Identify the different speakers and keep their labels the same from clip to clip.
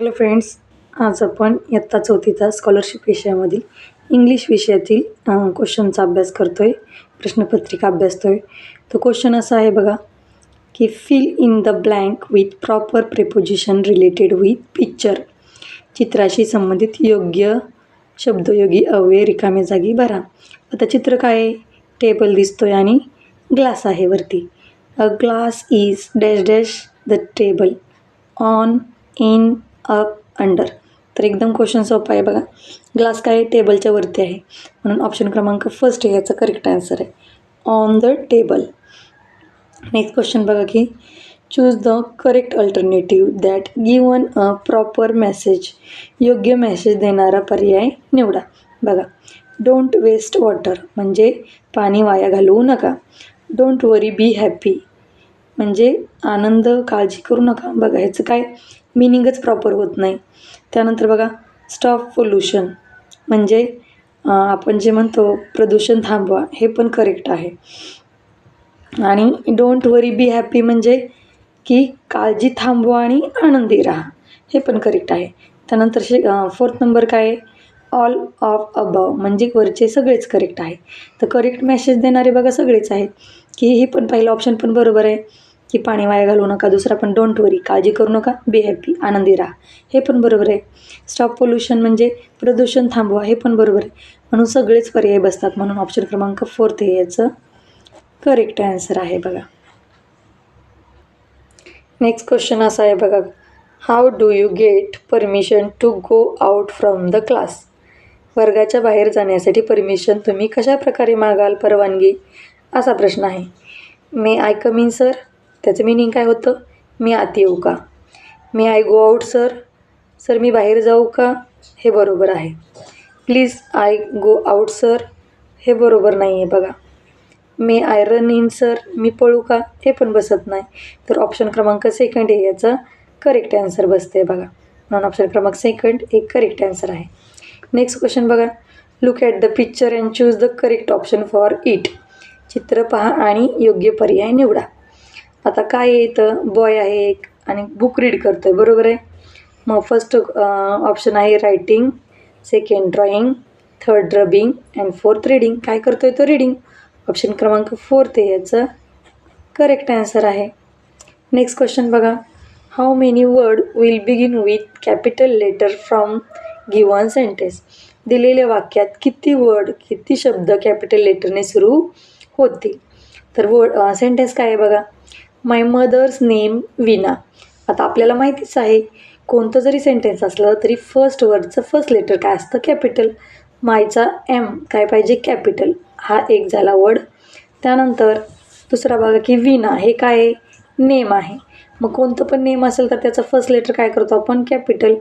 Speaker 1: Hello friends, आज आपण इयत्ता चौथीचा स्कॉलरशिप विषयामधील इंग्लिश विषयातील क्वेश्चनचा अभ्यास करतोय. प्रश्नपत्रिका अभ्यासतोय. तो क्वेश्चन असा आहे बघा की fill in the blank with proper preposition related with picture. चित्राशी संबंधित योग्य शब्दयोगी अव्यय रिकामे जागी भरा. आता चित्र काय आहे? टेबल दिसतोय आणि ग्लास आहे वरती. A glass is dash dash the table on in up under. तर एकदम क्वेश्चन सोपा आहे बघा. ग्लास काय टेबलच्या वरती आहे, म्हणून ऑप्शन क्रमांक फर्स्ट आहे याचा करेक्ट आन्सर आहे, on the table. Next question बघा की choose the correct alternative that given a proper message. योग्य मेसेज देणारा पर्याय निवडा. बघा, डोंट वेस्ट वॉटर म्हणजे पाणी वाया घालवू नका. डोंट वरी बी हॅपी म्हणजे आनंद काळजी करू नका. बघा, ह्याचं काय मिनिंगच प्रॉपर होत नाही. त्यानंतर बघा, स्टॉप पोल्युशन म्हणजे आपण जे म्हणतो प्रदूषण थांबवा, हे पण करेक्ट आहे. आणि डोंट वरी बी हॅपी म्हणजे की काळजी थांबवा आणि आनंदी राहा, हे पण करेक्ट आहे. त्यानंतर फोर्थ नंबर काय आहे? ऑल ऑफ अबव म्हणजे वरचे सगळेच करेक्ट आहे. तर करेक्ट मेसेज देणारे बघा सगळेच आहेत, की ही पण पहिलं ऑप्शन पण बरोबर आहे की पाणी वाया घालवू नका. दुसरा पण डोंट वरी काळजी करू नका. बी हॅपी आनंदी राहा, हे पण बरोबर आहे. स्टॉप पोल्युशन म्हणजे प्रदूषण थांबवा, हे पण बरोबर आहे. म्हणून सगळेच पर्याय बसतात, म्हणून ऑप्शन क्रमांक फोर्थ हे याचं करेक्ट आन्सर आहे बघा. नेक्स्ट क्वेश्चन असा आहे बघा, how do you get permission to go out from the class. वर्गाच्या बाहेर जाण्यासाठी परमिशन तुम्ही कशा प्रकारे मागाल परवानगी, असा प्रश्न आहे. May I come in sir, त्याचं मिनिंग काय होतं? मी आत येऊ का? May I go out sir, sir मी बाहेर जाऊ का? हे बरोबर आहे. Please I go out sir, हे बरोबर नाही आहे बघा. May I run in sir, मी पळू का? हे पण बसत नाही. तर ऑप्शन क्रमांक सेकंड हे याचा करेक्ट आन्सर बसते बघा, म्हणून ऑप्शन क्रमांक सेकंड एक करेक्ट आन्सर आहे. नेक्स्ट क्वेश्चन बघा, look at the picture and choose the correct option for it. चित्र पहा आणि योग्य पर्याय निवडा. आता काय येतं? बॉय आहे एक आणि बुक रीड करतो आहे, बरोबर आहे. मग फर्स्ट ऑप्शन आहे writing, second drawing, third rubbing and fourth reading. काय करतो आहे तो? रीडिंग. ऑप्शन क्रमांक फोर्थ आहे याचं करेक्ट आन्सर आहे. नेक्स्ट क्वेश्चन बघा, how many word will begin with capital letter from given sentence. दिलेल्या वाक्यात किती वर्ड, किती शब्द कॅपिटल लेटरने सुरू होतील. तर सेंटेन्स काय आहे बघा, माय मदर्स नेम विना. आता आपल्याला माहितीच आहे, कोणतं जरी सेंटेन्स असलं तरी फर्स्ट वर्डचं फर्स्ट लेटर काय असतं? कॅपिटल. मायचा एम काय पाहिजे? कॅपिटल. हा एक झाला वर्ड. त्यानंतर दुसरा बघा की विना, हे काय आहे? नेम आहे. मग कोणतं पण नेम असेल तर त्याचं फर्स्ट लेटर काय करतो आपण? कॅपिटल.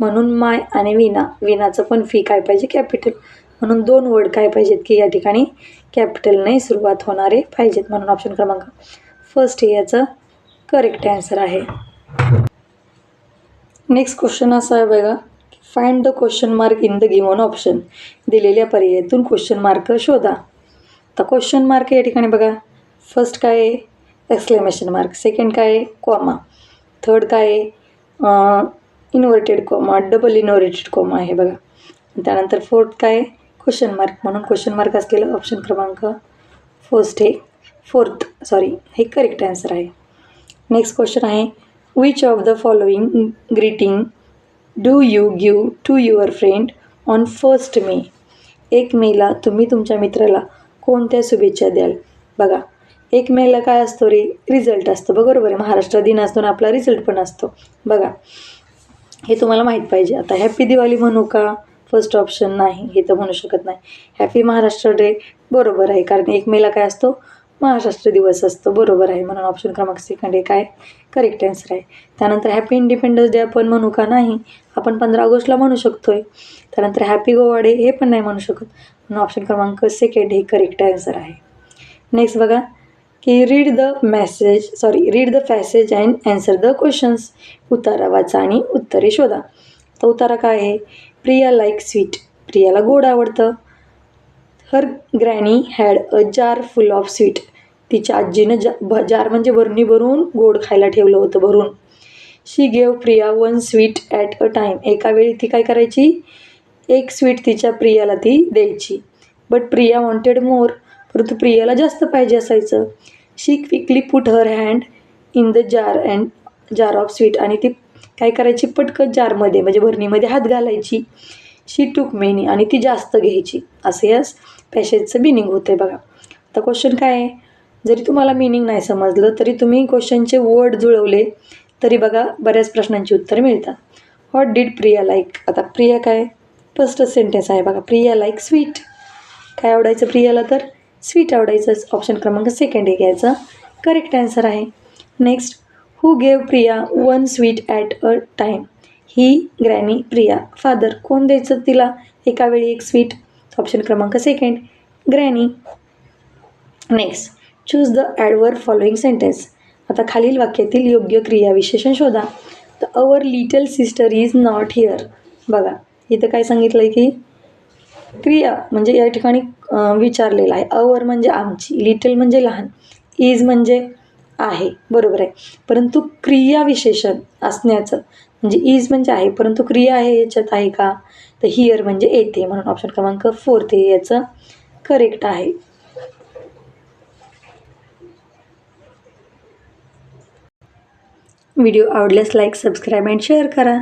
Speaker 1: म्हणून माय आणि विना, विनाचं पण फी काय पाहिजे? कॅपिटल. म्हणून दोन वर्ड काय पाहिजेत की या ठिकाणी कॅपिटलने सुरुवात होणारे पाहिजेत, म्हणून ऑप्शन क्रमांक फर्स्ट हे याचं करेक्ट आन्सर आहे. नेक्स्ट क्वेश्चन असा आहे बघा, find the question mark in the given option. दिलेल्या पर्यायातून क्वेश्चन मार्क शोधा. तर क्वेश्चन मार्क या ठिकाणी बघा, फर्स्ट काय आहे? Exclamation mark. सेकंड काय आहे? कॉमा. थर्ड काय आहे? Inverted comma, double inverted comma आहे बघा. त्यानंतर फोर्थ काय आहे? क्वेश्चन मार्क, म्हणून क्वेश्चन मार्क असलेलं ऑप्शन क्रमांक हे करेक्ट आन्सर आहे. नेक्स्ट क्वेश्चन आहे, which of the following greeting do you give to your friend on 1 May. 1 मेला तुम्ही तुमच्या मित्राला कोणत्या शुभेच्छा द्याल? बघा, 1 मेला काय असतो रे? रिझल्ट असतो, बरोबर आहे. महाराष्ट्र दिन असतो आणि आपला रिझल्ट पण असतो. बघा, हे तुम्हाला माहीत पाहिजे. आता हॅपी दिवाळी म्हणू का? फर्स्ट ऑप्शन नाही, हे तर म्हणू शकत नाही. हॅपी महाराष्ट्र डे बरोबर आहे, कारण 1 मेला काय असतो? महाराष्ट्र दिवस असतो, बरोबर आहे. म्हणून ऑप्शन क्रमांक सेकंड हे काय करेक्ट आन्सर आहे. त्यानंतर हॅपी इंडिपेंडन्स डे आपण म्हणू का? नाही, आपण 15 ऑगस्टला म्हणू शकतोय. त्यानंतर हॅपी गोवा डे हे पण नाही म्हणू शकत, म्हणून ऑप्शन क्रमांक सेकंड हे करेक्ट आन्सर आहे. नेक्स्ट बघा की read the passage and answer the questions. उतारा वाचा आणि उत्तरे शोधा. तर उतारा काय आहे? प्रिया लाईक स्वीट, प्रियाला गोड आवडतं. Her granny had a jar full of sweet, तिच्या आजीनं जार म्हणजे बरणी भरून गोड खायला ठेवलं होतं भरून. She gave Priya 1 sweet at a time. एका वेळी ती काय करायची, एक स्वीट तिच्या प्रियाला ती द्यायची. But Priya wanted more. परंतु प्रियाला जास्त पाहिजे असायचं. She quickly put her hand in the jar of sweet. आणि ती काय करायची, पटकन जारमध्ये म्हणजे भरणीमध्ये हात घालायची. शी टूक मेनी. आणि ती जास्त घ्यायची. असं यास पॅसेजचं मिनिंग होतं आहे बघा. आता क्वेश्चन काय आहे, जरी तुम्हाला मिनिंग नाही समजलं तरी तुम्ही क्वेश्चनचे वर्ड जुळवले तरी बघा बऱ्याच प्रश्नांची उत्तरं मिळतात. What did Priya like. आता प्रिया काय, फर्स्ट सेंटेन्स आहे बघा, प्रिया लाईक स्वीट. काय आवडायचं प्रियाला, तर स्वीट आवडायचं. ऑप्शन क्रमांक सेकंड हे घ्यायचं, करेक्ट आन्सर आहे. Next, who gave Priya 1 sweet at a time. He granny Priya. Father, कोण द्यायचं तिला एका वेळी एक स्वीट. ऑप्शन क्रमांक second, granny. Next, choose the adverb following sentence. आता खालील वाक्यातील योग्य क्रियाविशेषण शोधा. तर our little sister is not here. बघा इथं काय सांगितलं आहे की क्रिया म्हणजे या ठिकाणी विचारलेलं आहे. अवर म्हणजे आमची, लिटल म्हणजे लहान, इज म्हणजे आहे, बरोबर आहे. परंतु क्रियाविशेषण असण्याचं म्हणजे इज म्हणजे आहे, परंतु क्रिया आहे याच्यात आहे का, तर हिअर म्हणजे येते. म्हणून ऑप्शन क्रमांक 4 हे याचं करेक्ट आहे. व्हिडिओ आवडल्यास लाईक, सबस्क्राईब अँड शेअर करा.